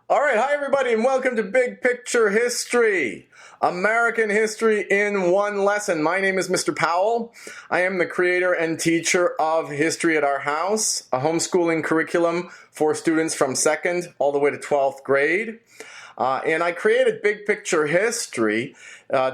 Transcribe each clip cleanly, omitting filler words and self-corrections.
All right, hi everybody, and welcome to Big Picture History, American history in one lesson. My name is Mr. Powell. I am the creator and teacher of History at Our House, a homeschooling curriculum for students from 2nd all the way to 12th grade. And I created Big Picture History,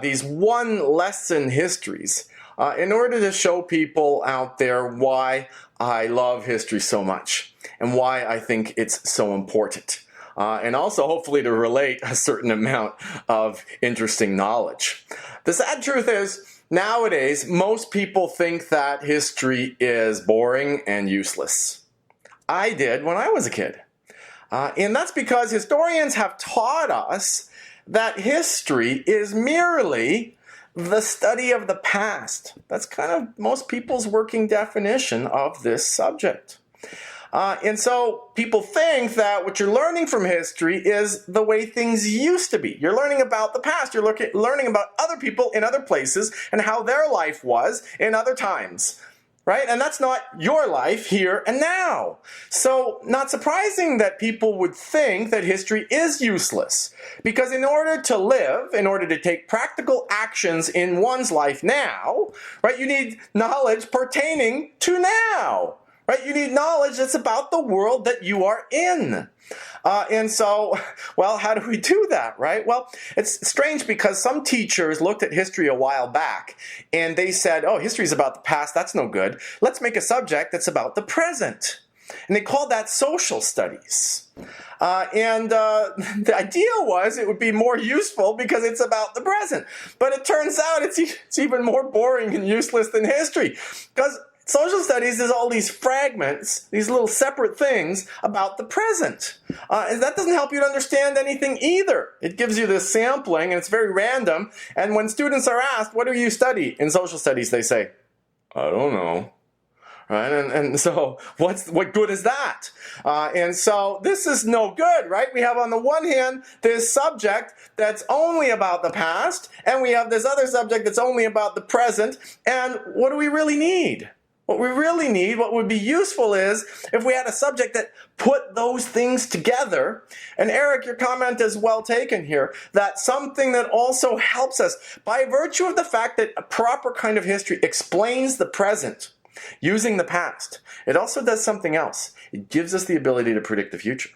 these one-lesson histories, in order to show people out there why I love history so much and why I think it's so important. And also hopefully to relate a certain amount of interesting knowledge. The sad truth is, nowadays, most people think that history is boring and useless. I did when I was a kid. And that's because historians have taught us that history is merely the study of the past. That's kind of most people's working definition of this subject. And so people think that what you're learning from history is the way things used to be. You're learning about the past. You're learning about other people in other places and how their life was in other times. Right? And that's not your life here and now. So not surprising that people would think that history is useless. Because in order to live, in order to take practical actions in one's life now, right, you need knowledge pertaining to now. Right? You need knowledge that's about the world that you are in. And so, well, how do we do that, right? Well, it's strange because some teachers looked at history a while back and they said, oh, history is about the past, that's no good. Let's make a subject that's about the present. And they called that social studies. The idea was it would be more useful because it's about the present. But it turns out it's even more boring and useless than history. Because social studies is all these fragments, these little separate things about the present. And that doesn't help you to understand anything either. It gives you this sampling, and it's very random. And when students are asked, what do you study in social studies, they say, I don't know. Right? And so what good is that? And so this is no good, right? We have on the one hand this subject that's only about the past, and we have this other subject that's only about the present. And what do we really need? What we really need, what would be useful is if we had a subject that put those things together. And Eric, your comment is well taken here, that something that also helps us by virtue of the fact that a proper kind of history explains the present using the past. It also does something else. It gives us the ability to predict the future.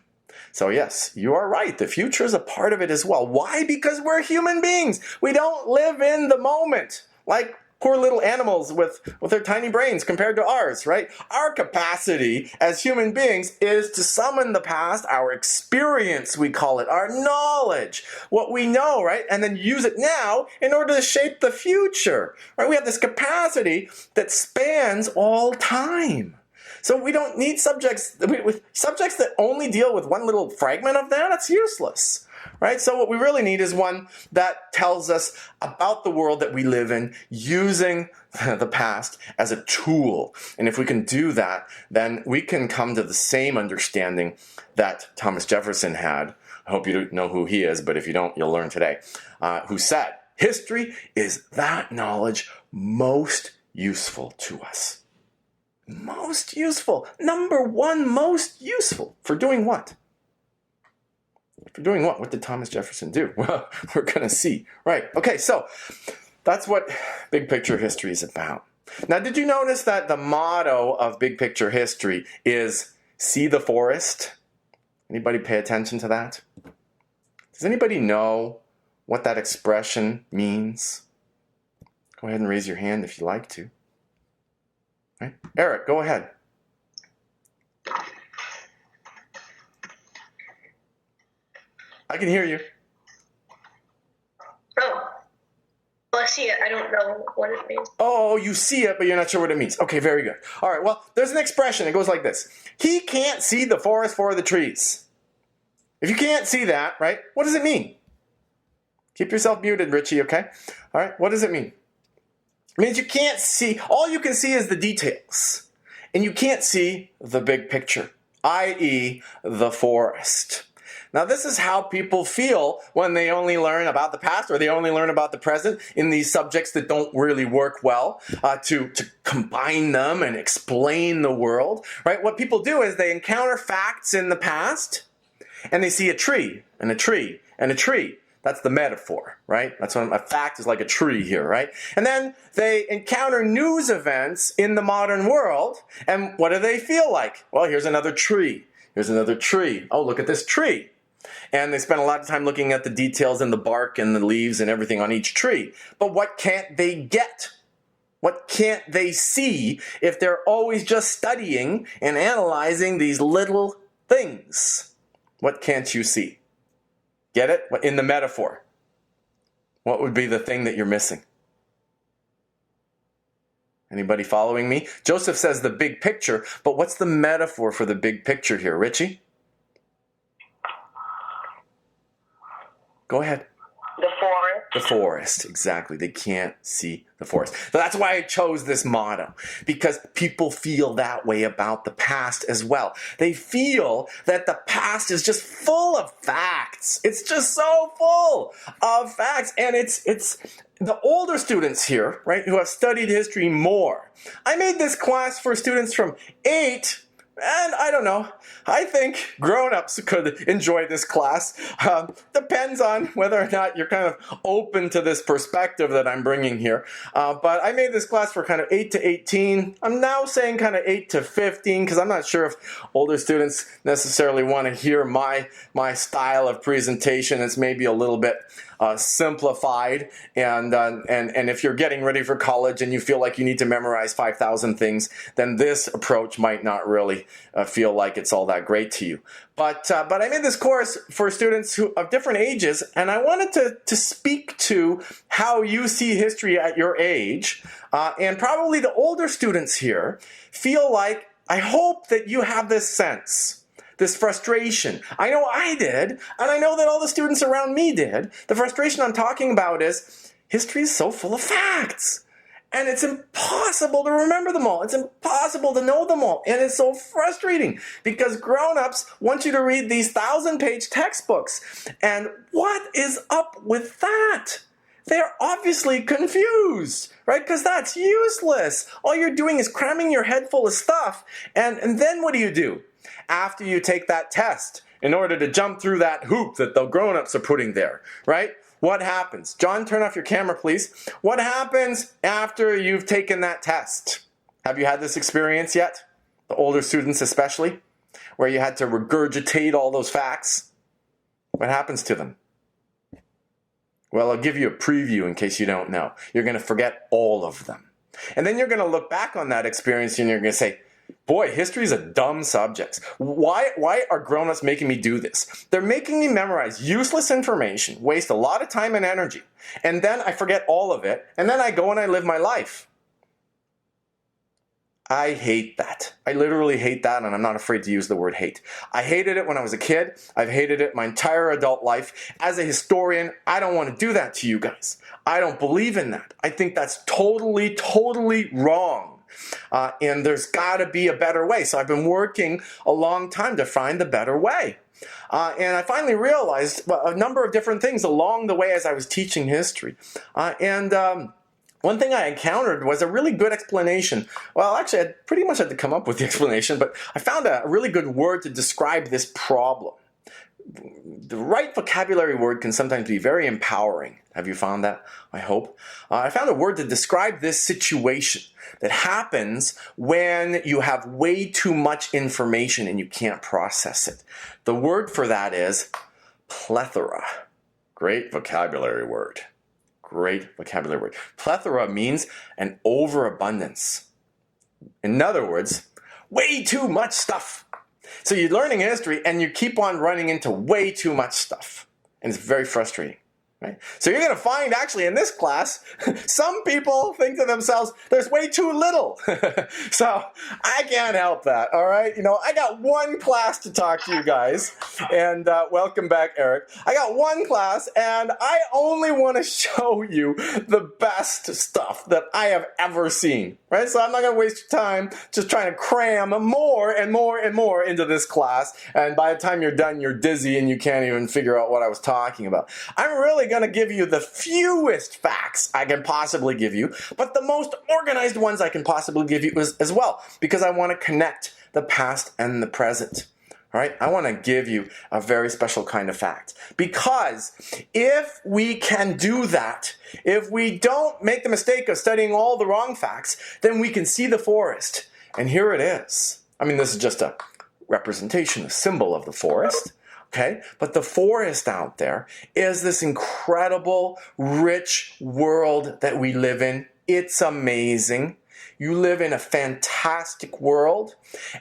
So yes, you are right. The future is a part of it as well. Why? Because we're human beings. We don't live in the moment like poor little animals with their tiny brains compared to ours, right? Our capacity as human beings is to summon the past, our experience, we call it, our knowledge, what we know, right? And then use it now in order to shape the future, right? We have this capacity that spans all time. So we don't need subjects that only deal with one little fragment of that. That's useless. Right? So what we really need is one that tells us about the world that we live in using the past as a tool. And if we can do that, then we can come to the same understanding that Thomas Jefferson had. I hope you know who he is, but if you don't, you'll learn today. Who said, history is that knowledge most useful to us. Most useful. Number one, most useful. For doing what? For doing what? What did Thomas Jefferson do? Well, we're going to see. Right. Okay, so that's what Big Picture History is about. Now, did you notice that the motto of Big Picture History is see the forest? Anybody pay attention to that? Does anybody know what that expression means? Go ahead and raise your hand if you like to. Right? Eric, go ahead. I can hear you. Oh. Well, I see it. I don't know what it means. Oh, you see it, but you're not sure what it means. Okay, very good. All right, well, there's an expression. It goes like this. He can't see the forest for the trees. If you can't see that, right, what does it mean? Keep yourself muted, Richie, okay? All right, what does it mean? It means you can't see. All you can see is the details. And you can't see the big picture, i.e. the forest. Now, this is how people feel when they only learn about the past or they only learn about the present in these subjects that don't really work well to combine them and explain the world, right? What people do is they encounter facts in the past and they see a tree and a tree and a tree. That's the metaphor, right? That's what a fact is, like a tree here, right? And then they encounter news events in the modern world, and what do they feel like? Well, here's another tree. Here's another tree. Oh, look at this tree. And they spend a lot of time looking at the details in the bark and the leaves and everything on each tree. But what can't they get? What can't they see if they're always just studying and analyzing these little things? What can't you see? Get it? In the metaphor, what would be the thing that you're missing? Anybody following me? Joseph says the big picture, but what's the metaphor for the big picture here? Richie? Go ahead. The forest. The forest, exactly. They can't see the forest. So that's why I chose this motto, because people feel that way about the past as well. They feel that the past is just full of facts. It's just so full of facts. And it's the older students here, right, who have studied history more. I made this class for students from 8. And I don't know, I think grown-ups could enjoy this class. Depends on whether or not you're kind of open to this perspective that I'm bringing here. But I made this class for kind of 8 to 18. I'm now saying kind of 8 to 15 because I'm not sure if older students necessarily want to hear my style of presentation. It's maybe a little bit simplified, and if you're getting ready for college and you feel like you need to memorize 5,000 things, then this approach might not really feel like it's all that great to you. But I made this course for students of different ages, and I wanted to speak to how you see history at your age, and probably the older students here feel like, I hope that you have this sense. This frustration. I know I did, and I know that all the students around me did. The frustration I'm talking about is history is so full of facts, and it's impossible to remember them all. It's impossible to know them all, and it's so frustrating because grown-ups want you to read these 1,000-page textbooks, and what is up with that? They're obviously confused, right? Because that's useless. All you're doing is cramming your head full of stuff, and then what do? After you take that test, in order to jump through that hoop that the grown-ups are putting there, right? What happens? John, turn off your camera, please. What happens after you've taken that test? Have you had this experience yet? The older students especially, where you had to regurgitate all those facts? What happens to them? Well, I'll give you a preview in case you don't know. You're going to forget all of them. And then you're going to look back on that experience and you're going to say, boy, history is a dumb subject. Why are grown-ups making me do this? They're making me memorize useless information, waste a lot of time and energy, and then I forget all of it, and then I go and I live my life. I hate that. I literally hate that, and I'm not afraid to use the word hate. I hated it when I was a kid. I've hated it my entire adult life. As a historian, I don't want to do that to you guys. I don't believe in that. I think that's totally, totally wrong. And there's got to be a better way. So I've been working a long time to find the better way. And I finally realized a number of different things along the way as I was teaching history. One thing I encountered was a really good explanation. Well, actually, I pretty much had to come up with the explanation, but I found a really good word to describe this problem. The right vocabulary word can sometimes be very empowering. Have you found that? I hope. I found a word to describe this situation that happens when you have way too much information and you can't process it. The word for that is plethora. Great vocabulary word. Great vocabulary word. Plethora means an overabundance. In other words, way too much stuff. So you're learning history and you keep on running into way too much stuff. And it's very frustrating. Right? So you're going to find actually in this class, some people think to themselves, there's way too little. So I can't help that, all right? You know, I got one class to talk to you guys, and welcome back, Eric. I got one class, and I only want to show you the best stuff that I have ever seen, right? So I'm not going to waste your time just trying to cram more and more and more into this class, and by the time you're done, you're dizzy and you can't even figure out what I was talking about. I'm really going to give you the fewest facts I can possibly give you, but the most organized ones I can possibly give you as well, because I want to connect the past and the present, All right, I want to give you a very special kind of fact. Because if we can do that, if we don't make the mistake of studying all the wrong facts, then we can see the forest. And here it is. I mean, this is just a representation, a symbol of the forest. Okay, but the forest out there is this incredible, rich world that we live in. It's amazing. You live in a fantastic world,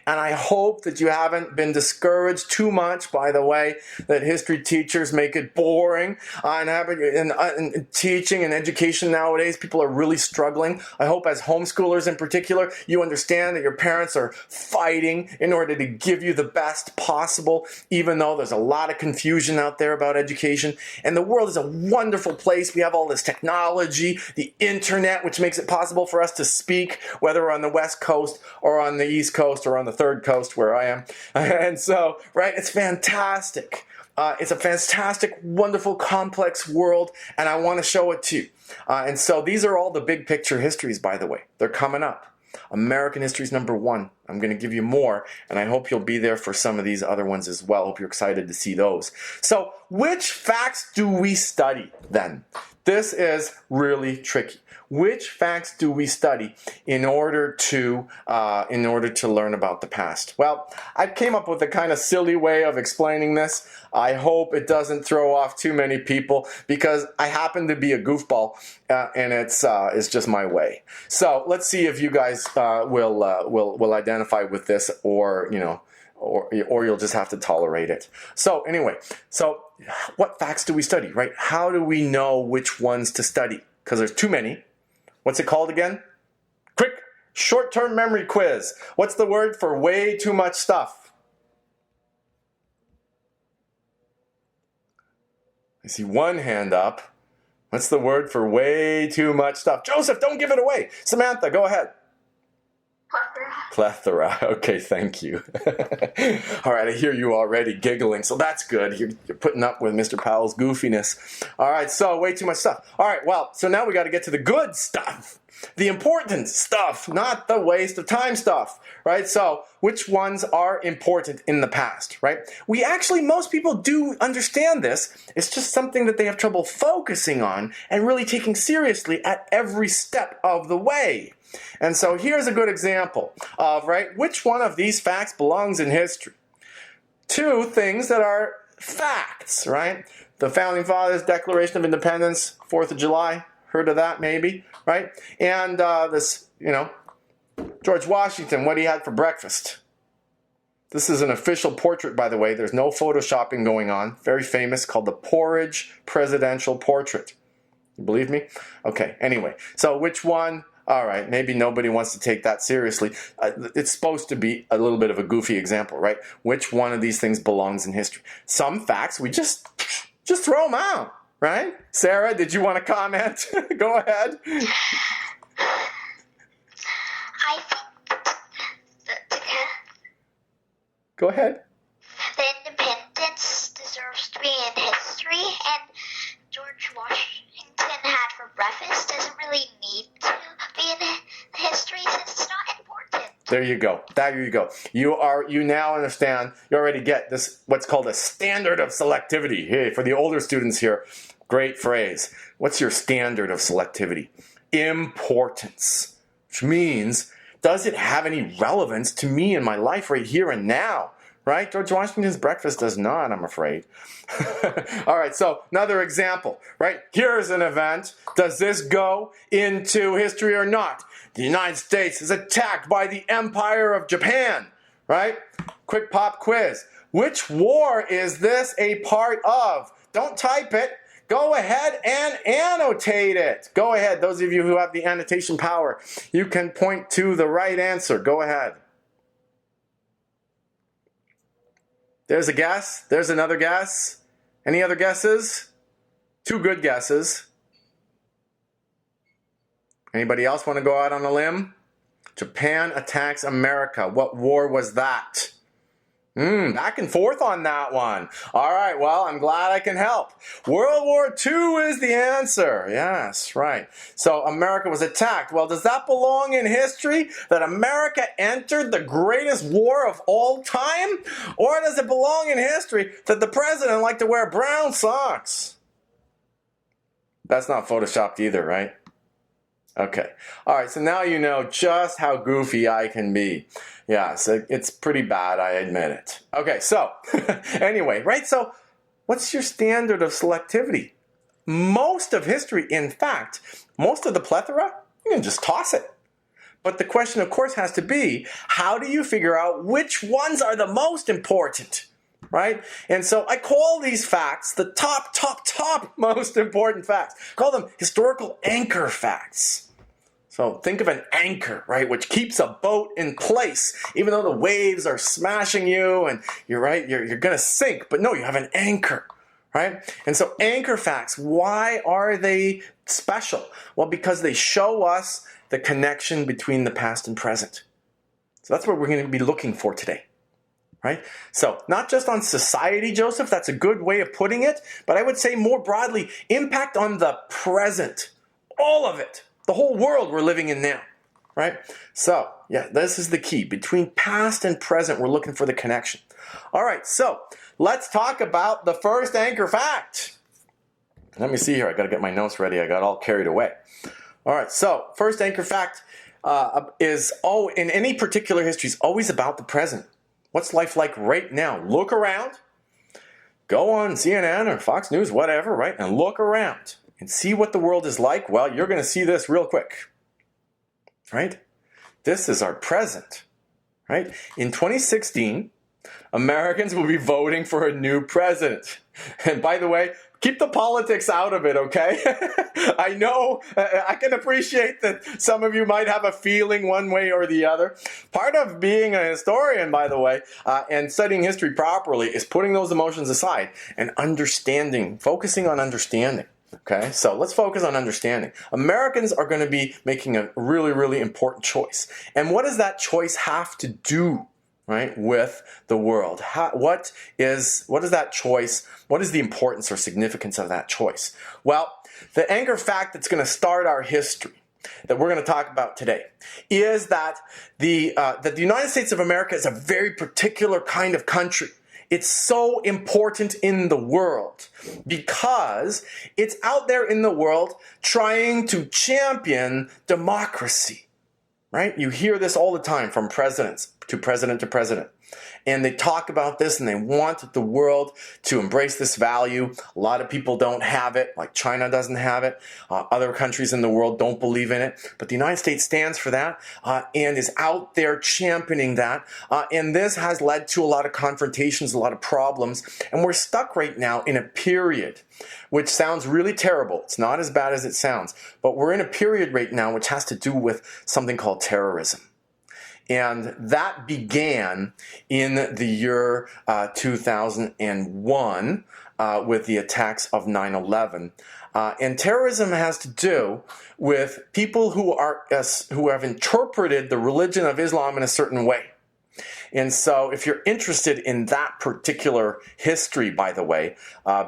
and I hope that you haven't been discouraged too much by the way that history teachers make it boring. And teaching and education nowadays, people are really struggling. I hope as homeschoolers in particular, you understand that your parents are fighting in order to give you the best possible, even though there's a lot of confusion out there about education. And the world is a wonderful place. We have all this technology, the internet, which makes it possible for us to speak, whether we're on the West Coast or on the East Coast or on the Third Coast where I am. And so, right, it's fantastic. It's a fantastic, wonderful, complex world, and I want to show it to you. And so these are all the big picture histories, by the way. They're coming up. American history is number 1. I'm going to give you more, and I hope you'll be there for some of these other ones as well. I hope you're excited to see those. So, which facts do we study then? This is really tricky. Which facts do we study in order to learn about the past? Well, I came up with a kind of silly way of explaining this. I hope it doesn't throw off too many people because I happen to be a goofball, and it's just my way. So let's see if you guys will identify with this, or you'll just have to tolerate it. So anyway, what facts do we study, right? How do we know which ones to study? Because there's too many. What's it called again? Quick, short-term memory quiz. What's the word for way too much stuff? I see one hand up. What's the word for way too much stuff? Joseph, don't give it away. Samantha, go ahead. Plethora. Okay, thank you. All right, I hear you already giggling, so that's good. You're putting up with Mr. Powell's goofiness. All right, so way too much stuff. All right, well, so now we got to get to the good stuff. The important stuff, not the waste of time stuff, right? So which ones are important in the past, right? Most people do understand this. It's just something that they have trouble focusing on and really taking seriously at every step of the way. And so here's a good example of, right, which one of these facts belongs in history. 2 things that are facts, right? The Founding Fathers' Declaration of Independence, 4th of July, heard of that maybe, right? And George Washington, what he had for breakfast. This is an official portrait, by the way. There's no photoshopping going on. Very famous, called the Porridge Presidential Portrait. You believe me? Okay, anyway. So which one? All right, maybe nobody wants to take that seriously. It's supposed to be a little bit of a goofy example, right? Which one of these things belongs in history? Some facts, we just throw them out, right? Sarah, did you want to comment? Go ahead. I think Go ahead. the independence deserves to be in history, and George Washington had for breakfast doesn't really need to be in history since it's not important. There you go. There you go. You now understand. You already get this, what's called a standard of selectivity. Hey, for the older students here, great phrase. What's your standard of selectivity? Importance, which means, does it have any relevance to me in my life right here and now? Right? George Washington's breakfast does not, I'm afraid. All right, so another example, right? Here's an event. Does this go into history or not? The United States is attacked by the Empire of Japan, right? Quick pop quiz. Which war is this a part of? Don't type it. Go ahead and annotate it. Go ahead. Those of you who have the annotation power, you can point to the right answer. Go ahead. There's a guess. There's another guess. Any other guesses? 2 good guesses. Anybody else want to go out on a limb? Japan attacks America. What war was that? Back and forth on that one. All right, well, I'm glad I can help. World War II is the answer. Yes, right. So America was attacked. Well, does that belong in history? That America entered the greatest war of all time? Or does it belong in history that the president liked to wear brown socks? That's not photoshopped either, right? Okay. All right, so now you know just how goofy I can be. Yeah, so it's pretty bad, I admit it. Okay, so anyway, right? So what's your standard of selectivity? Most of history, in fact, most of the plethora, you can just toss it. But the question, of course, has to be, how do you figure out which ones are the most important? Right? And so I call these facts the top most important facts. I call them historical anchor facts. So think of an anchor, right, which keeps a boat in place, even though the waves are smashing you and you're going to sink. But no, you have an anchor, right? And so anchor facts, why are they special? Well, because they show us the connection between the past and present. So that's what we're going to be looking for today. Right? So not just on society, Joseph, that's a good way of putting it, but I would say more broadly, impact on the present. All of it. The whole world we're living in now. Right? So, yeah, this is the key. Between past and present, we're looking for the connection. All right, so let's talk about the first anchor fact. Let me see here. I got to get my notes ready. I got all carried away. All right, so first anchor fact is, in any particular history, is always about the present. What's life like right now? Look around. Go on CNN or Fox News, whatever, right? And look around and see what the world is like. Well, you're going to see this real quick, right? This is our present, right? In 2016, Americans will be voting for a new president. And by the way, keep the politics out of it, okay? I know, I can appreciate that some of you might have a feeling one way or the other. Part of being a historian, by the way, and studying history properly is putting those emotions aside and understanding, focusing on understanding. Okay, so let's focus on understanding. Americans are going to be making a really, really important choice. And what does that choice have to do, right, with the world? What is that choice? What is the importance or significance of that choice? Well, the anchor fact that's going to start our history that we're going to talk about today is that the United States of America is a very particular kind of country. It's so important in the world because it's out there in the world trying to champion democracy, right? You hear this all the time from presidents to president to president. And they talk about this and they want the world to embrace this value. A lot of people don't have it, like China doesn't have it. Other countries in the world don't believe in it. But the United States stands for that and is out there championing that. And this has led to a lot of confrontations, a lot of problems. And we're stuck right now in a period which sounds really terrible. It's not as bad as it sounds. But we're in a period right now which has to do with something called terrorism. And that began in the year 2001 with the attacks of 9/11. And terrorism has to do with people who have interpreted the religion of Islam in a certain way. And so if you're interested in that particular history, by the way,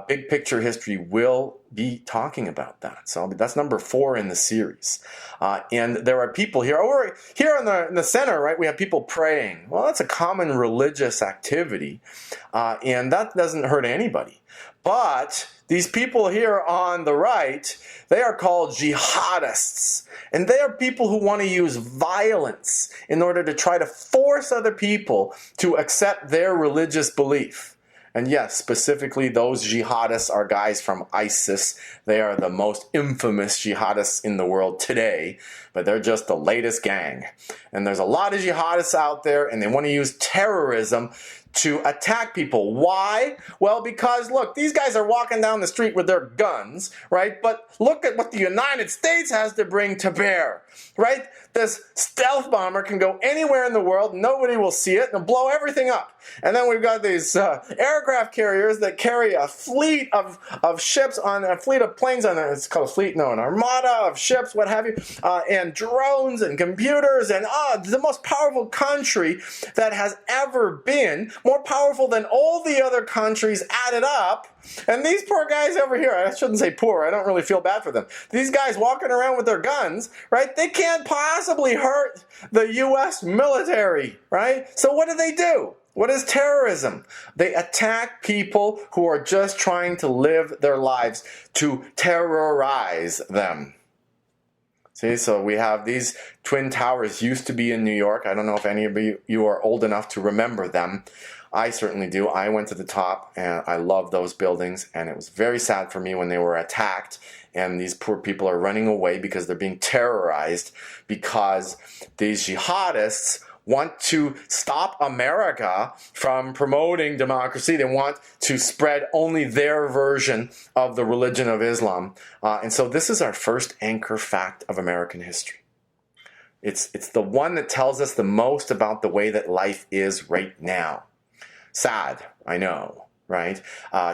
Big Picture History will be talking about that. So that's number 4 in the series. And there are people here. Over here in the center, right, we have people praying. Well, that's a common religious activity. And that doesn't hurt anybody. But these people here on the right, they are called jihadists. And they are people who want to use violence in order to try to force other people to accept their religious belief. And yes, specifically those jihadists are guys from ISIS. They are the most infamous jihadists in the world today, but they're just the latest gang. And there's a lot of jihadists out there, and they want to use terrorism to attack people. Why? Well, because look, these guys are walking down the street with their guns, right? But look at what the United States has to bring to bear, right? This stealth bomber can go anywhere in the world, nobody will see it, and blow everything up. And then we've got these aircraft carriers that carry a fleet of ships on a fleet of planes on it's called a fleet, no, an armada of ships, what have you, and drones and computers, and the most powerful country that has ever been more powerful than all the other countries added up. And these poor guys over here, I shouldn't say poor, I don't really feel bad for them. These guys walking around with their guns, right? They can't possibly hurt the U.S. military, right? So what do? What is terrorism? They attack people who are just trying to live their lives, to terrorize them. See, so we have these Twin Towers used to be in New York. I don't know if any of you are old enough to remember them. I certainly do. I went to the top and I love those buildings, and it was very sad for me when they were attacked and these poor people are running away because they're being terrorized because these jihadists want to stop America from promoting democracy. They want to spread only their version of the religion of Islam. And so this is our first anchor fact of American history. It's the one that tells us the most about the way that life is right now. Sad, I know, right?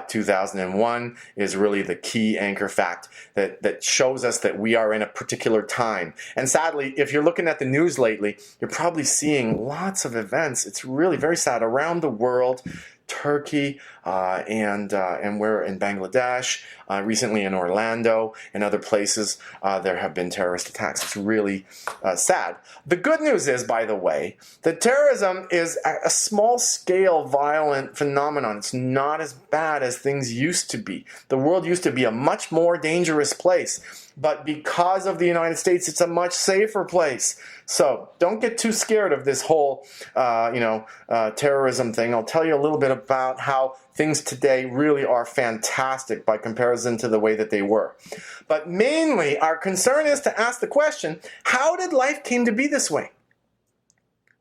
2001 is really the key anchor fact that shows us that we are in a particular time. And sadly, if you're looking at the news lately, you're probably seeing lots of events. It's really very sad around the world. Turkey and we're in Bangladesh, recently in Orlando and other places, there have been terrorist attacks. It's really sad. The good news is, by the way, that terrorism is a small-scale violent phenomenon. It's not as bad as things used to be. The world used to be a much more dangerous place. But because of the United States, it's a much safer place. So don't get too scared of this whole, terrorism thing. I'll tell you a little bit about how things today really are fantastic by comparison to the way that they were. But mainly, our concern is to ask the question, how did life came to be this way?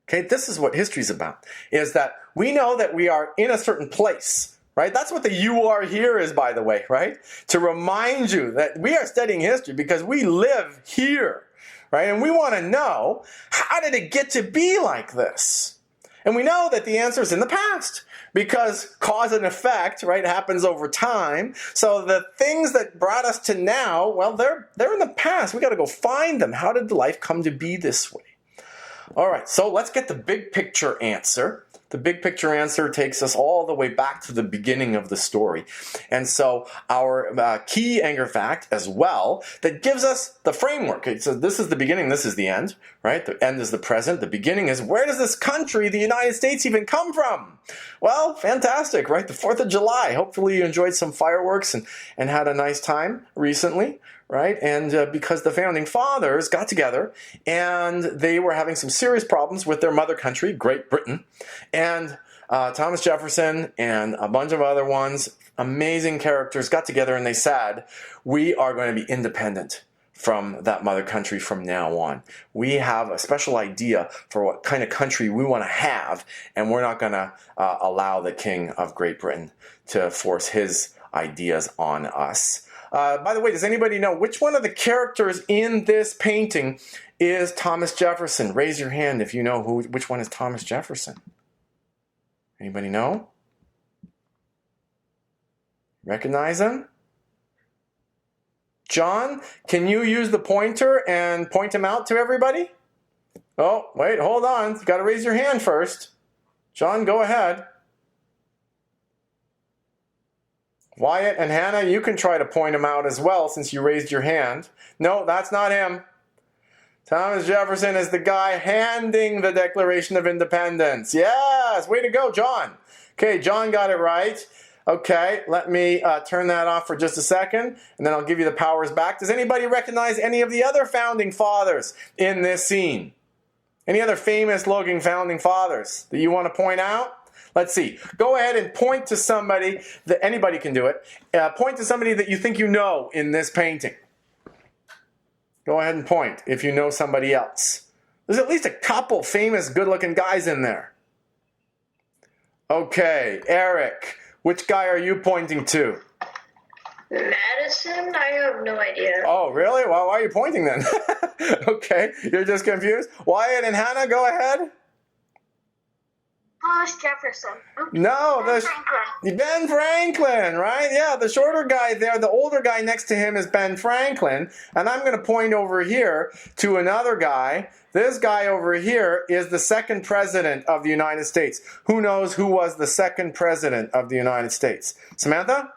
Okay, this is what history's about, is that we know that we are in a certain place. Right? That's what the "you are here" is, by the way, right? To remind you that we are studying history because we live here, right? And we want to know, how did it get to be like this? And we know that the answer is in the past because cause and effect, right, happens over time. So the things that brought us to now, well, they're in the past. We got to go find them. How did life come to be this way? All right, so let's get the big picture answer. The big picture answer takes us all the way back to the beginning of the story. And so our key anchor fact as well that gives us the framework. So this is the beginning, this is the end, right? The end is the present. The beginning is, where does this country, the United States, even come from? Well, fantastic, right? The 4th of July. Hopefully you enjoyed some fireworks and had a nice time recently. Right? And because the founding fathers got together and they were having some serious problems with their mother country, Great Britain, and Thomas Jefferson and a bunch of other ones, amazing characters, got together and they said, we are going to be independent from that mother country from now on. We have a special idea for what kind of country we want to have, and we're not going to allow the King of Great Britain to force his ideas on us. By the way, does anybody know which one of the characters in this painting is Thomas Jefferson? Raise your hand if you know which one is Thomas Jefferson. Anybody know? Recognize him? John, can you use the pointer and point him out to everybody? Oh, wait, hold on. You've got to raise your hand first. John, go ahead. Wyatt and Hannah, you can try to point him out as well since you raised your hand. No, that's not him. Thomas Jefferson is the guy handing the Declaration of Independence. Yes, way to go, John. Okay, John got it right. Okay, let me turn that off for just a second, and then I'll give you the powers back. Does anybody recognize any of the other founding fathers in this scene? Any other famous-looking founding fathers that you want to point out? Let's see. Go ahead and point to somebody that anybody can do it. Point to somebody that you think you know in this painting. Go ahead and point if you know somebody else. There's at least a couple famous, good-looking guys in there. Okay, Eric, which guy are you pointing to? Madison? I have no idea. Oh, really? Well, why are you pointing then? Okay, you're just confused. Wyatt and Hannah, go ahead. Thomas Jefferson. Oops. No, Franklin. Ben Franklin, right? Yeah, the shorter guy there, the older guy next to him is Ben Franklin. And I'm going to point over here to another guy. This guy over here is the second president of the United States. Who knows who was the second president of the United States? Samantha?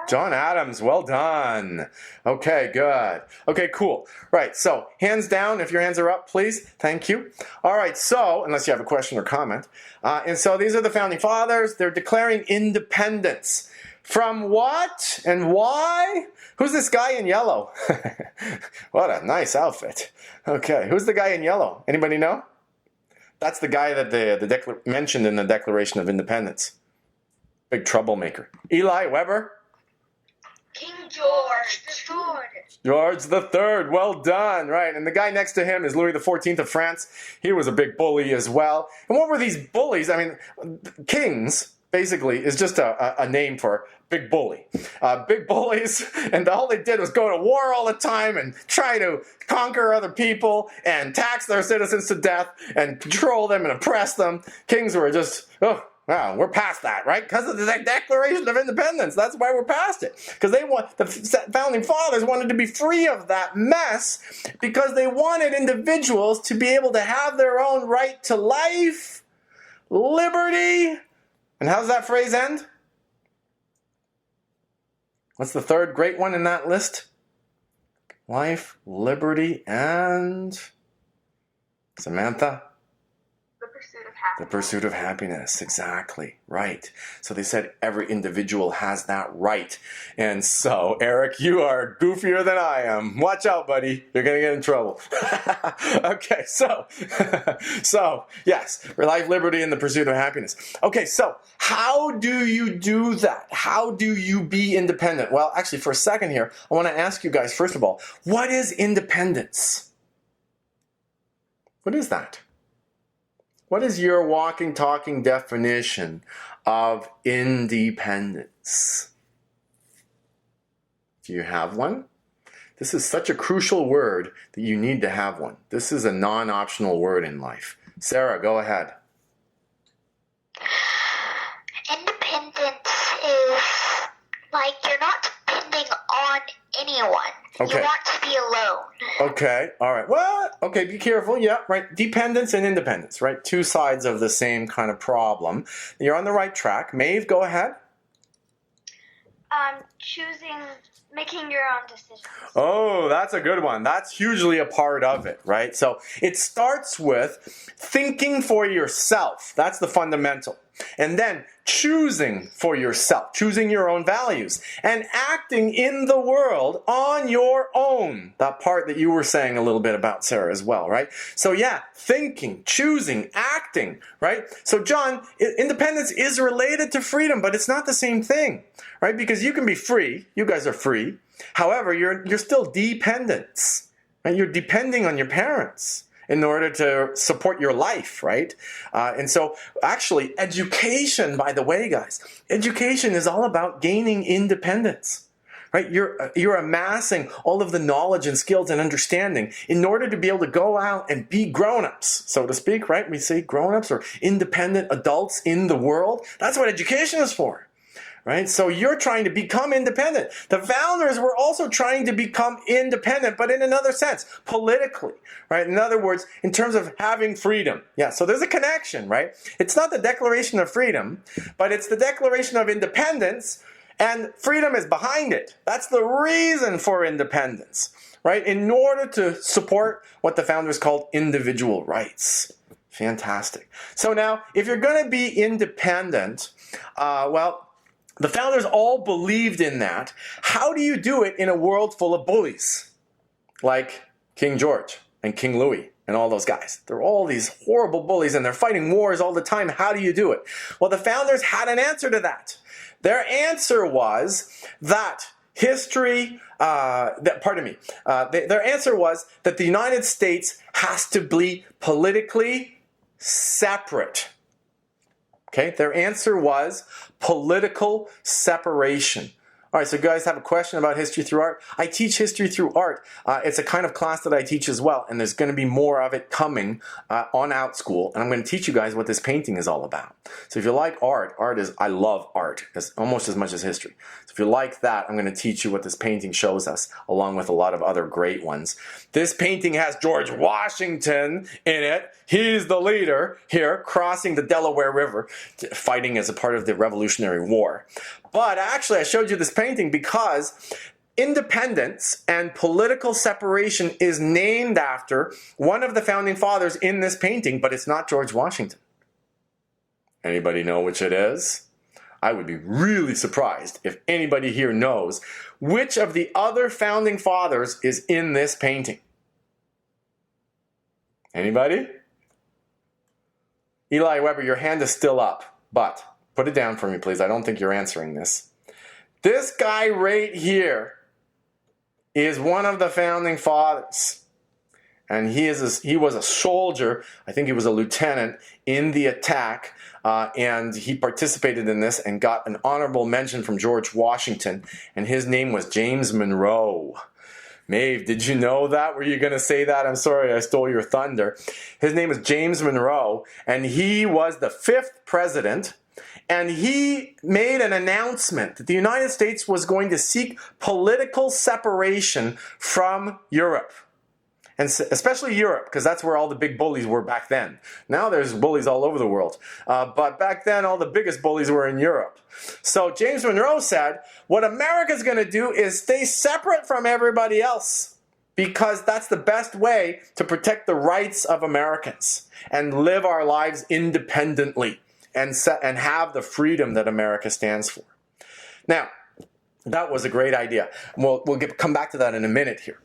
John Adams, well done. Okay, good. Okay, cool. Right, so hands down if your hands are up, please. Thank you. All right, so, unless you have a question or comment. And so these are the Founding Fathers. They're declaring independence. From what and why? Who's this guy in yellow? What a nice outfit. Okay, who's the guy in yellow? Anybody know? That's the guy that the mentioned in the Declaration of Independence. Big troublemaker. Eli Weber? King George. George the Third, well done, right? And the guy next to him is Louis XIV of France. He was a big bully as well. And what were these bullies? I mean, kings, basically, is just a name for big bully. Big bullies, and all they did was go to war all the time and try to conquer other people and tax their citizens to death and control them and oppress them. Kings were just, wow, we're past that, right? Because of the Declaration of Independence. That's why we're past it. Because the Founding Fathers wanted to be free of that mess because they wanted individuals to be able to have their own right to life, liberty, and how does that phrase end? What's the third great one in that list? Life, liberty, and Samantha? The pursuit of happiness, exactly, right. So they said every individual has that right. And so, Eric, you are goofier than I am. Watch out, buddy. You're going to get in trouble. Okay, so yes, life, liberty, and the pursuit of happiness. Okay, so how do you do that? How do you be independent? Well, actually, for a second here, I want to ask you guys, first of all, what is independence? What is that? What is your walking, talking definition of independence? Do you have one? This is such a crucial word that you need to have one. This is a non-optional word in life. Sarah, go ahead. Independence is like you're not depending on anyone. Okay. You want to be alone. Okay, all right. Well, okay, be careful. Yeah, right. Dependence and independence, right? Two sides of the same kind of problem. You're on the right track. Maeve, go ahead. Making your own decisions. Oh, that's a good one. That's hugely a part of it, right? So it starts with thinking for yourself. That's the fundamental. And then choosing for yourself, choosing your own values, and acting in the world on your own. That part that you were saying a little bit about, Sarah, as well, right? So yeah, thinking, choosing, acting, right? So John, independence is related to freedom, but it's not the same thing, right? Because you can be free. You guys are free. However, you're still dependents, right? You're depending on your parents in order to support your life, right? And so actually education, by the way, guys, education is all about gaining independence, right? You're amassing all of the knowledge and skills and understanding in order to be able to go out and be grown-ups, so to speak, right? We say grown-ups or independent adults in the world. That's what education is for. Right? So you're trying to become independent. The founders were also trying to become independent, but in another sense, politically, right? In other words, in terms of having freedom. Yeah, so there's a connection, right? It's not the Declaration of Freedom, but it's the Declaration of Independence, and freedom is behind it. That's the reason for independence, right? In order to support what the founders called individual rights. Fantastic. So now, if you're going to be independent, the founders all believed in that. How do you do it in a world full of bullies? Like King George and King Louis and all those guys. They're all these horrible bullies and they're fighting wars all the time. How do you do it? Well, the founders had an answer to that. Their answer was that their answer was that the United States has to be politically separate. Okay, their answer was political separation. All right, so you guys have a question about history through art? I teach history through art. It's a kind of class that I teach as well, and there's going to be more of it coming on OutSchool, and I'm going to teach you guys what this painting is all about. So if you like art, I love art almost as much as history. So if you like that, I'm going to teach you what this painting shows us, along with a lot of other great ones. This painting has George Washington in it. He's the leader here, crossing the Delaware River, fighting as a part of the Revolutionary War. But actually, I showed you this painting because independence and political separation is named after one of the founding fathers in this painting, but it's not George Washington. Anybody know which it is? I would be really surprised if anybody here knows which of the other founding fathers is in this painting. Anybody? Eli Weber, your hand is still up, but put it down for me, please. I don't think you're answering this. This guy right here is one of the founding fathers. And he was a soldier. I think he was a lieutenant in the attack. And he participated in this and got an honorable mention from George Washington. And his name was James Monroe. Maeve, did you know that? Were you going to say that? I'm sorry, I stole your thunder. His name is James Monroe, and he was the 5th president, and he made an announcement that the United States was going to seek political separation from Europe. And especially Europe, because that's where all the big bullies were back then. Now there's bullies all over the world. But back then, all the biggest bullies were in Europe. So James Monroe said, what America's going to do is stay separate from everybody else, because that's the best way to protect the rights of Americans and live our lives independently and have the freedom that America stands for. Now, that was a great idea. We'll come back to that in a minute here.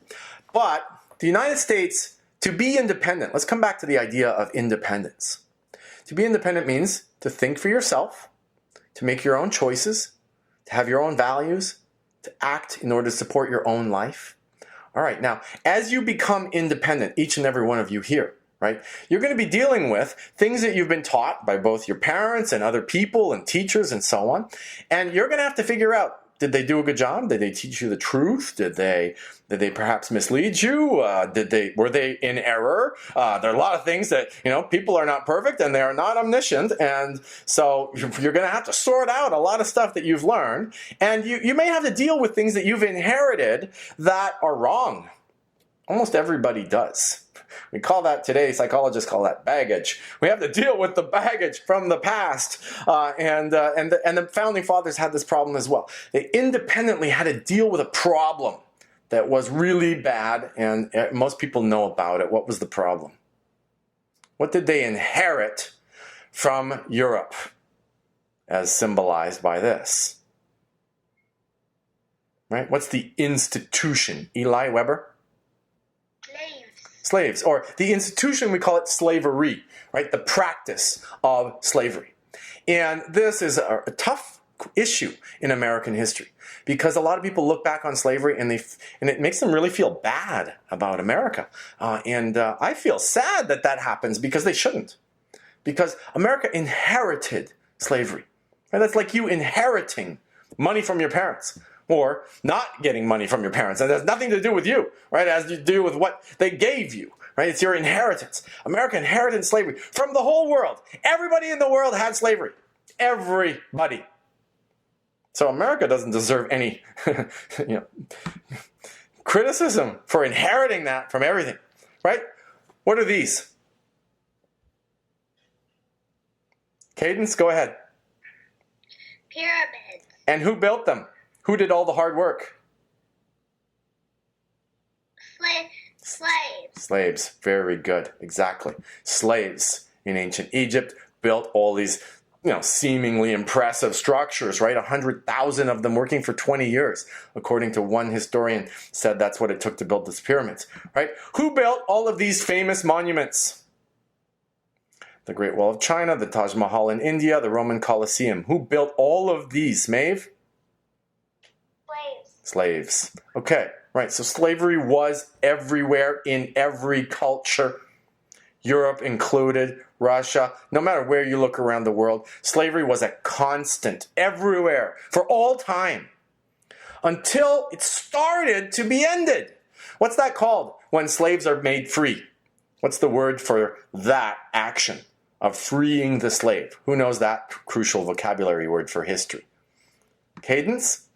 But the United States, to be independent, let's come back to the idea of independence. To be independent means to think for yourself, to make your own choices, to have your own values, to act in order to support your own life. All right, now, as you become independent, each and every one of you here, right, you're going to be dealing with things that you've been taught by both your parents and other people and teachers and so on, and you're going to have to figure out, did they do a good job? Did they teach you the truth? Did they perhaps mislead you? Were they in error? There are a lot of things that, people are not perfect and they are not omniscient. And so you're going to have to sort out a lot of stuff that you've learned. And you may have to deal with things that you've inherited that are wrong. Almost everybody does. We call that today, psychologists call that baggage. We have to deal with the baggage from the past. And the founding fathers had this problem as well. They independently had to deal with a problem that was really bad, and most people know about it. What was the problem? What did they inherit from Europe, as symbolized by this? Right? What's the institution? Eli Weber? Slaves, or the institution, we call it slavery, right? The practice of slavery. And this is a tough issue in American history, because a lot of people look back on slavery and it makes them really feel bad about America. And I feel sad that happens, because they shouldn't. Because America inherited slavery. And that's like you inheriting money from your parents, or not getting money from your parents. And it has nothing to do with you, right? It has to do with what they gave you, right? It's your inheritance. America inherited slavery from the whole world. Everybody in the world had slavery. Everybody. So America doesn't deserve any criticism for inheriting that from everything, right? What are these? Cadence, go ahead. Pyramids. And who built them? Who did all the hard work? Slaves. Slaves. Very good. Exactly. Slaves in ancient Egypt built all these, seemingly impressive structures, right? 100,000 of them working for 20 years. According to one historian, said that's what it took to build these pyramids, right? Who built all of these famous monuments? The Great Wall of China, the Taj Mahal in India, the Roman Colosseum. Who built all of these, Maeve? Slaves. Okay, right. So slavery was everywhere in every culture, Europe included, Russia. No matter where you look around the world, slavery was a constant everywhere for all time. until it started to be ended. What's that called when slaves are made free? What's the word for that action of freeing the slave? Who knows that crucial vocabulary word for history? Cadence?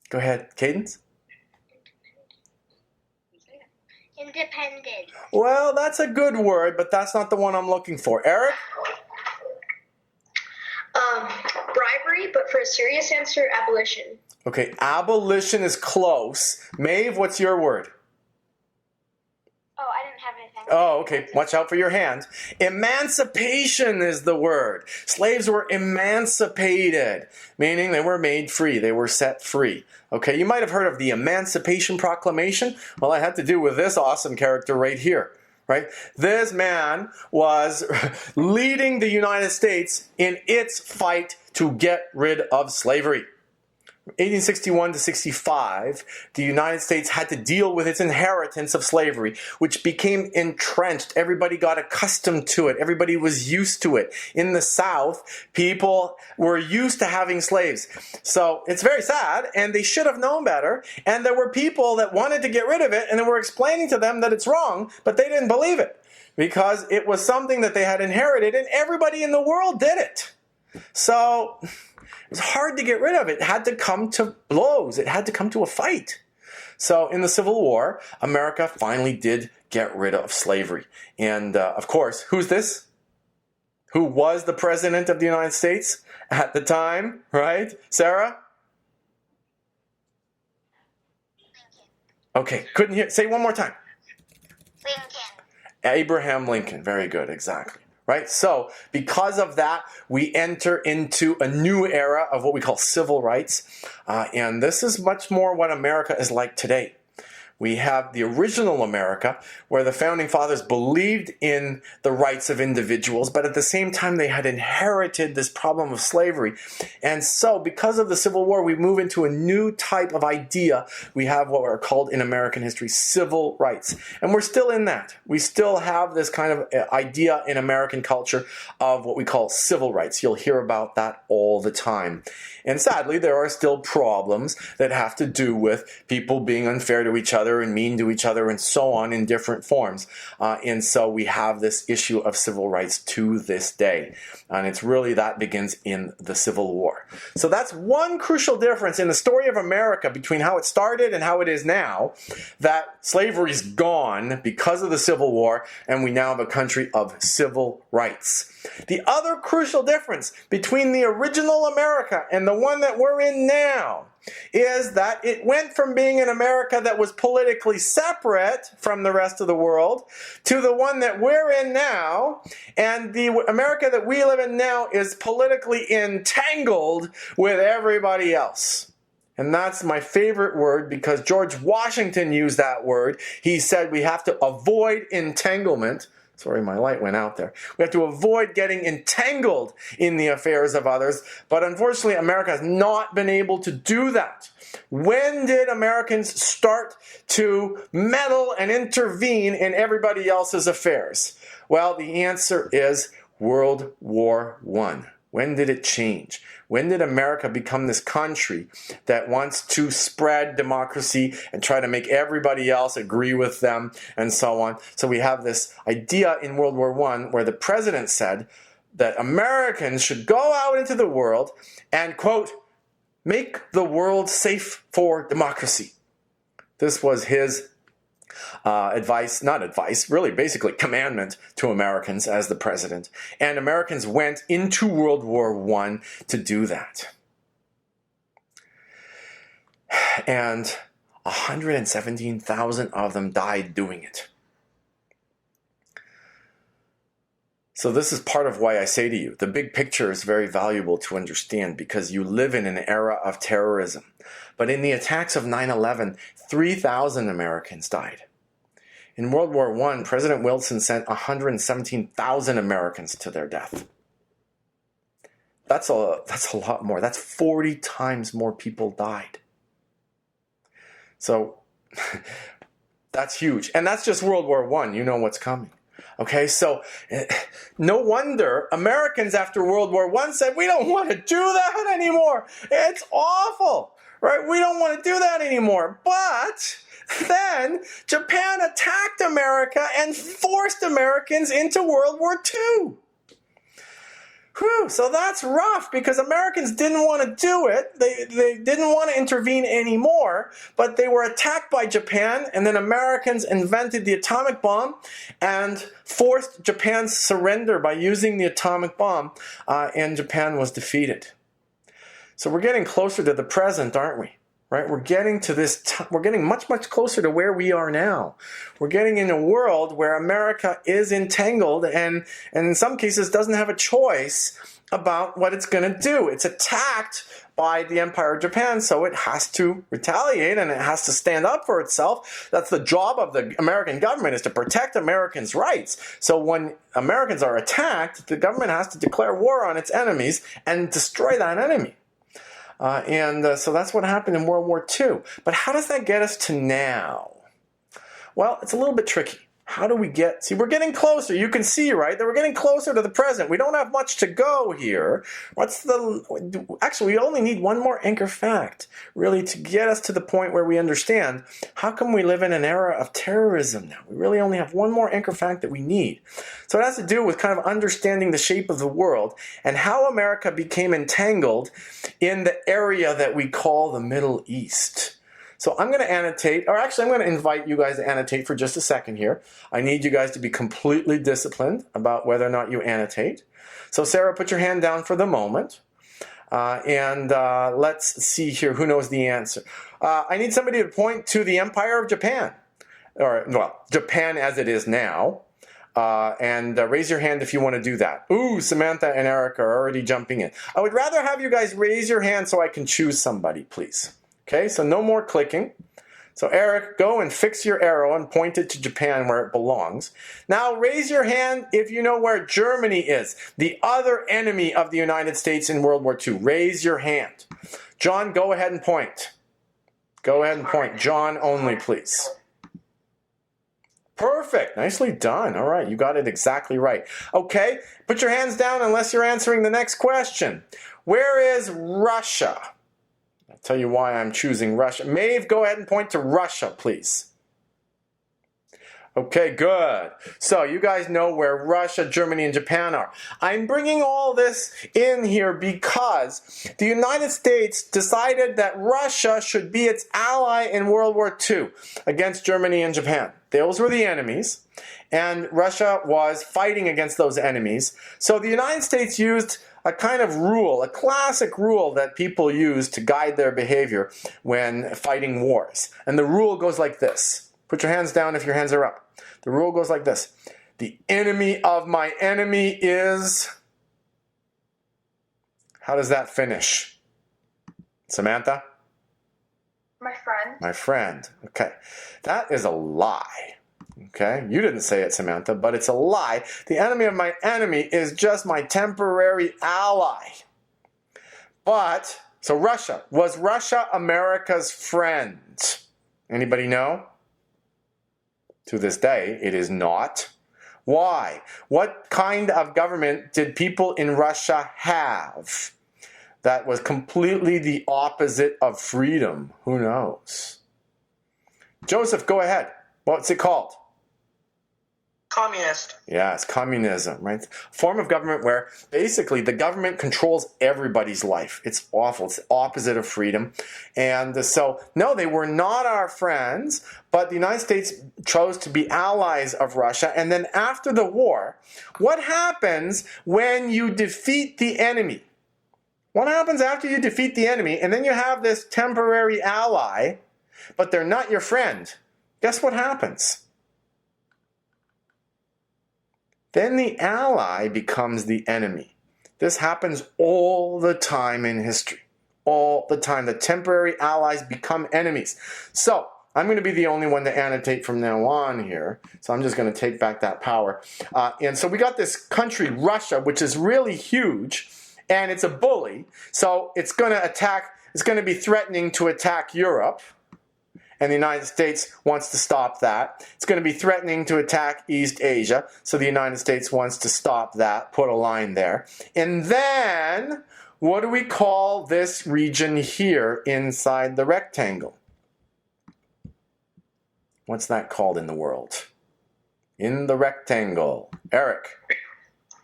Go ahead, Cadence. Independent. Well, that's a good word, but that's not the one I'm looking for. Eric? Bribery, but for a serious answer, abolition. Okay, abolition is close. Maeve, what's your word? Oh, I didn't have anything. Oh, okay. Watch out for your hand. Emancipation is the word. Slaves were emancipated, meaning they were made free. They were set free. Okay, you might have heard of the Emancipation Proclamation. Well, it had to do with this awesome character right here. Right? This man was leading the United States in its fight to get rid of slavery. 1861 to 65, the United States had to deal with its inheritance of slavery, which became entrenched. Everybody got accustomed to it. Everybody was used to it. In the South, people were used to having slaves. So it's very sad, and they should have known better. And there were people that wanted to get rid of it, and they were explaining to them that it's wrong, but they didn't believe it because it was something that they had inherited, and everybody in the world did it. So it was hard to get rid of it. It had to come to blows. It had to come to a fight. So in the Civil War, America finally did get rid of slavery. And of course, who's this? Who was the president of the United States at the time, right? Sarah? Lincoln. Okay, couldn't hear. Say one more time. Lincoln. Abraham Lincoln. Very good, exactly. Right? So, because of that, we enter into a new era of what we call civil rights. And this is much more what America is like today. We have the original America, where the Founding Fathers believed in the rights of individuals, but at the same time, they had inherited this problem of slavery. And so, because of the Civil War, we move into a new type of idea. We have what are called in American history civil rights. And we're still in that. We still have this kind of idea in American culture of what we call civil rights. You'll hear about that all the time. And sadly, there are still problems that have to do with people being unfair to each other and mean to each other and so on in different forms. And so we have this issue of civil rights to this day. And it's really that begins in the Civil War. So that's one crucial difference in the story of America between how it started and how it is now, that slavery's gone because of the Civil War, and we now have a country of civil rights. The other crucial difference between the original America and the one that we're in now is that it went from being an America that was politically separate from the rest of the world to the one that we're in now, and the America that we live in now is politically entangled with everybody else. And that's my favorite word because George Washington used that word. He said we have to avoid entanglement. Sorry, my light went out there. We have to avoid getting entangled in the affairs of others. But unfortunately, America has not been able to do that. When did Americans start to meddle and intervene in everybody else's affairs? Well, the answer is World War I. When did it change? When did America become this country that wants to spread democracy and try to make everybody else agree with them and so on? So we have this idea in World War I where the president said that Americans should go out into the world and, quote, make the world safe for democracy. This was his really basically commandment to Americans as the president. And Americans went into World War I to do that. And 117,000 of them died doing it. So this is part of why I say to you, the big picture is very valuable to understand because you live in an era of terrorism. But in the attacks of 9/11, 3,000 Americans died. In World War I, President Wilson sent 117,000 Americans to their death. That's a lot more. That's 40 times more people died. So that's huge. And that's just World War I. You know what's coming. Okay, so no wonder Americans after World War I said, we don't want to do that anymore. It's awful, right? We don't want to do that anymore. But then Japan attacked America and forced Americans into World War II. Whew, so that's rough because Americans didn't want to do it. They didn't want to intervene anymore, but they were attacked by Japan, and then Americans invented the atomic bomb and forced Japan's surrender by using the atomic bomb, and Japan was defeated. So we're getting closer to the present, aren't we? Right? We're getting to this, we're getting much, much closer to where we are now. We're getting in a world where America is entangled and in some cases doesn't have a choice about what it's going to do. It's attacked by the Empire of Japan, so it has to retaliate and it has to stand up for itself. That's the job of the American government, is to protect Americans' rights. So when Americans are attacked, the government has to declare war on its enemies and destroy that enemy. So that's what happened in World War II. But how does that get us to now? Well, it's a little bit tricky. How do we get... See, we're getting closer. You can see, right, that we're getting closer to the present. We don't have much to go here. Actually, we only need one more anchor fact, really, to get us to the point where we understand how come we live in an era of terrorism now. We really only have one more anchor fact that we need. So it has to do with kind of understanding the shape of the world and how America became entangled in the area that we call the Middle East. So I'm going to annotate, or actually I'm going to invite you guys to annotate for just a second here. I need you guys to be completely disciplined about whether or not you annotate. So Sarah, put your hand down for the moment. Let's see here, who knows the answer. I need somebody to point to the Empire of Japan, or, well, Japan as it is now. Raise your hand if you want to do that. Ooh, Samantha and Eric are already jumping in. I would rather have you guys raise your hand so I can choose somebody, please. Okay, so no more clicking. So Eric, go and fix your arrow and point it to Japan where it belongs. Now raise your hand if you know where Germany is, the other enemy of the United States in World War II. Raise your hand. John, go ahead and point. Go ahead and point. John only, please. Perfect. Nicely done. All right, you got it exactly right. Okay, put your hands down unless you're answering the next question. Where is Russia? I'll tell you why I'm choosing Russia. Maeve, go ahead and point to Russia, please. Okay, good. So you guys know where Russia, Germany, and Japan are. I'm bringing all this in here because the United States decided that Russia should be its ally in World War II against Germany and Japan. Those were the enemies, and Russia was fighting against those enemies. So the United States used a kind of rule, a classic rule that people use to guide their behavior when fighting wars. And the rule goes like this. Put your hands down if your hands are up. The rule goes like this. The enemy of my enemy is... How does that finish? Samantha? My friend. My friend. Okay. That is a lie. Okay, you didn't say it, Samantha, but it's a lie. The enemy of my enemy is just my temporary ally. But, so Russia, was Russia America's friend? Anybody know? To this day, it is not. Why? What kind of government did people in Russia have that was completely the opposite of freedom? Who knows? Joseph, go ahead. What's it called? Communist. Yeah, it's communism, right? Form of government where basically the government controls everybody's life. It's awful. It's the opposite of freedom. And so, no, they were not our friends, but the United States chose to be allies of Russia. And then after the war, what happens when you defeat the enemy? What happens after you defeat the enemy and then you have this temporary ally, but they're not your friend? Guess what happens? Then the ally becomes the enemy. This happens all the time in history. All the time. The temporary allies become enemies. So, I'm going to be the only one to annotate from now on here. So I'm just going to take back that power. And so we got this country, Russia, which is really huge. And it's a bully. So it's going to attack, it's going to be threatening to attack Europe. and the United States wants to stop that. It's going to be threatening to attack East Asia, so the United States wants to stop that, put a line there. And then, what do we call this region here inside the rectangle? What's that called in the world? In the rectangle. Eric?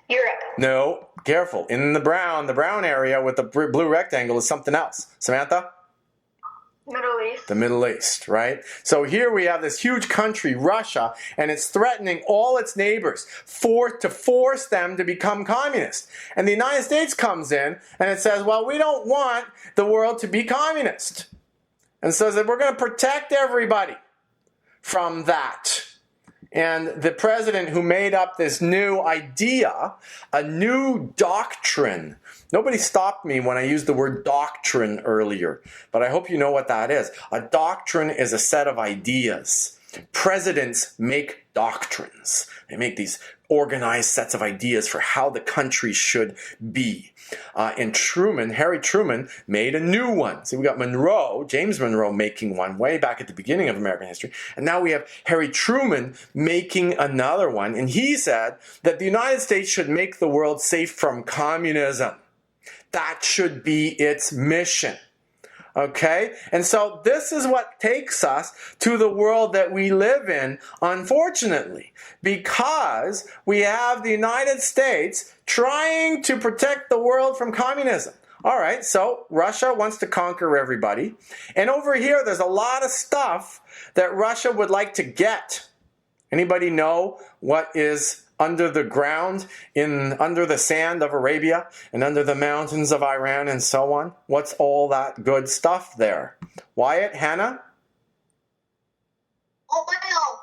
Europe. No, careful. In the brown area with the blue rectangle is something else. Samantha? Middle East. The Middle East, right? So here we have this huge country, Russia, and it's threatening all its neighbors to force them to become communist. And the United States comes in and it says, well, we don't want the world to be communist. And says that we're going to protect everybody from that. And the president who made up this new idea, a new doctrine. Nobody stopped me when I used the word doctrine earlier, but I hope you know what that is. A doctrine is a set of ideas. Presidents make doctrines. They make these organized sets of ideas for how the country should be. And Harry Truman made a new one. So we got James Monroe making one way back at the beginning of American history. And now we have Harry Truman making another one. And he said that the United States should make the world safe from communism. That should be its mission. Okay? And so this is what takes us to the world that we live in, unfortunately, because we have the United States trying to protect the world from communism. All right, so Russia wants to conquer everybody. And over here, there's a lot of stuff that Russia would like to get. Anybody know what is under the ground, under the sand of Arabia and under the mountains of Iran and so on? What's all that good stuff there? Wyatt, Hannah?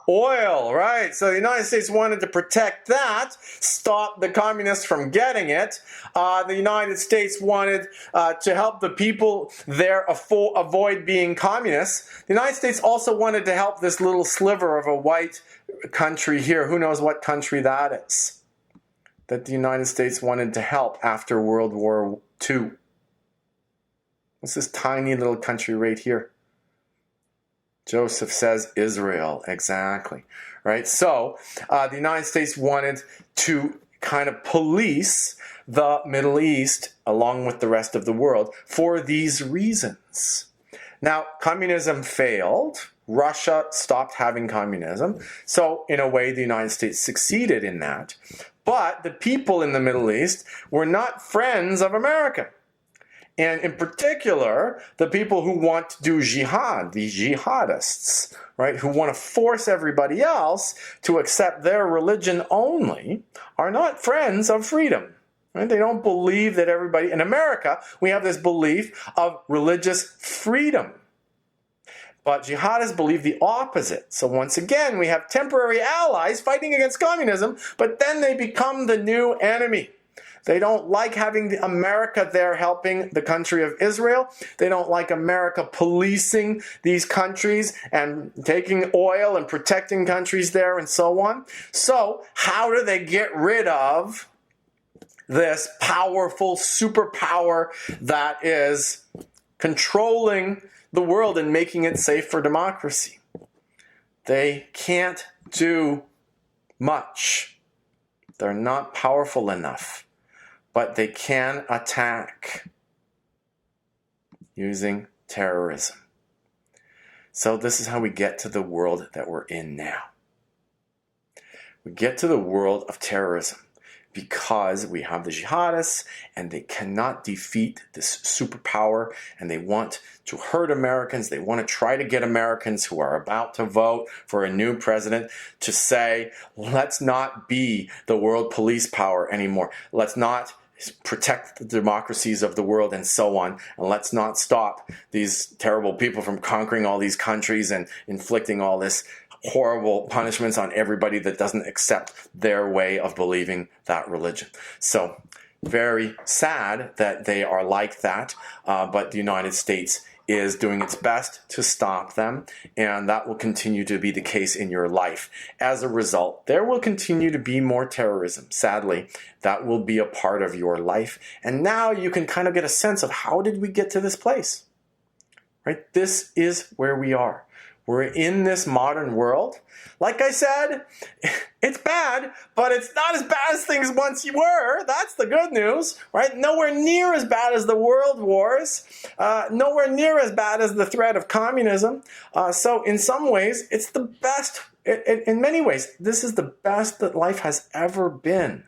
Oil, right. So the United States wanted to protect that, stop the communists from getting it. The United States wanted to help the people there avoid being communists. The United States also wanted to help this little sliver of a white country here. Who knows what country that is? That the United States wanted to help after World War II. What's this tiny little country right here? Joseph says Israel, exactly, right? So the United States wanted to kind of police the Middle East along with the rest of the world for these reasons. Now, communism failed. Russia stopped having communism. So in a way, the United States succeeded in that. But the people in the Middle East were not friends of America. And in particular, the people who want to do jihad, the jihadists, right, who want to force everybody else to accept their religion only, are not friends of freedom. Right? They don't believe that everybody, in America, we have this belief of religious freedom. But jihadists believe the opposite. So once again, we have temporary allies fighting against communism, but then they become the new enemy. They don't like having America there helping the country of Israel. They don't like America policing these countries and taking oil and protecting countries there and so on. So how do they get rid of this powerful superpower that is controlling the world and making it safe for democracy? They can't do much. They're not powerful enough. But they can attack using terrorism. So this is how we get to the world that we're in now. We get to the world of terrorism because we have the jihadists and they cannot defeat this superpower and they want to hurt Americans. They want to try to get Americans who are about to vote for a new president to say, let's not be the world police power anymore. Let's not protect the democracies of the world and so on. And let's not stop these terrible people from conquering all these countries and inflicting all this horrible punishments on everybody that doesn't accept their way of believing that religion. So very sad that they are like that, but the United States is doing its best to stop them, and that will continue to be the case in your life. As a result, there will continue to be more terrorism. Sadly, that will be a part of your life. And now you can kind of get a sense of how did we get to this place? Right? This is where we are. We're in this modern world. Like I said, it's bad, but it's not as bad as things once were. That's the good news, right? Nowhere near as bad as the world wars. Nowhere near as bad as the threat of communism. So in some ways, it's the best. In many ways, this is the best that life has ever been.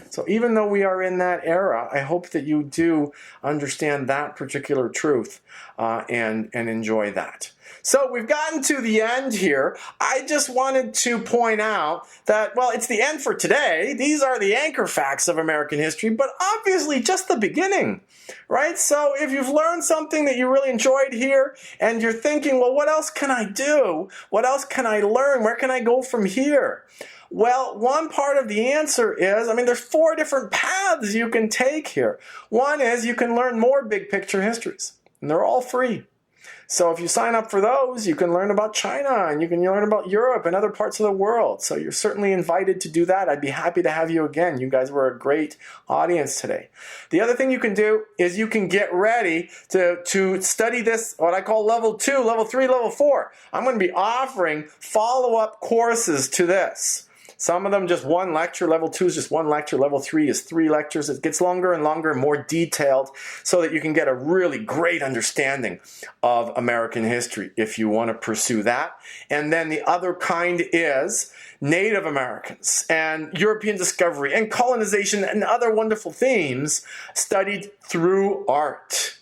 So even though we are in that era, I hope that you do understand that particular truth and enjoy that. So we've gotten to the end here. I just wanted to point out that, well, it's the end for today. These are the anchor facts of American history, but obviously just the beginning, right? So if you've learned something that you really enjoyed here and you're thinking, well, what else can I do? What else can I learn? Where can I go from here? Well, one part of the answer is, there's 4 different paths you can take here. One is you can learn more big picture histories, and they're all free. So if you sign up for those, you can learn about China, and you can learn about Europe and other parts of the world. So you're certainly invited to do that. I'd be happy to have you again. You guys were a great audience today. The other thing you can do is you can get ready to study this, what I call level 2, level 3, level 4. I'm going to be offering follow-up courses to this. Some of them just 1 lecture. Level 2 is just 1 lecture. Level 3 is 3 lectures. It gets longer and longer, more detailed, so that you can get a really great understanding of American history if you want to pursue that. And then the other kind is Native Americans and European discovery and colonization and other wonderful themes studied through art.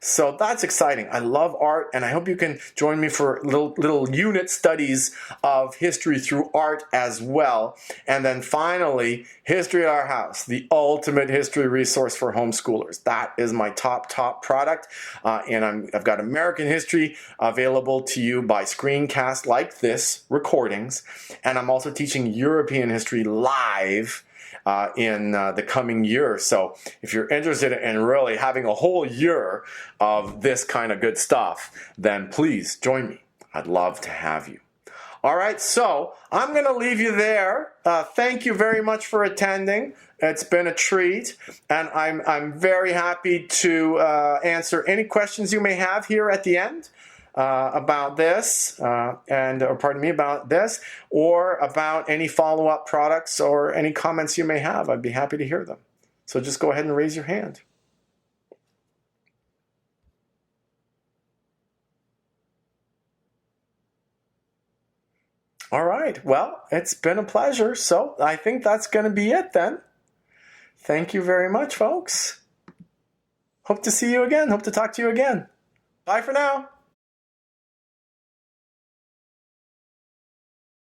So that's exciting. I love art, and I hope you can join me for little unit studies of history through art as well. And then finally, History at Our House, the ultimate history resource for homeschoolers. That is my top product, and I've got American history available to you by screencast like this, recordings, and I'm also teaching European history live in the coming year. So if you're interested in really having a whole year of this kind of good stuff, then please join me. I'd love to have you. All right, so I'm going to leave you there. Thank you very much for attending. It's been a treat, and I'm very happy to answer any questions you may have here at the end. About this, about this, or about any follow-up products or any comments you may have. I'd be happy to hear them. So just go ahead and raise your hand. All right. Well, it's been a pleasure. So I think that's going to be it then. Thank you very much, folks. Hope to see you again. Hope to talk to you again. Bye for now.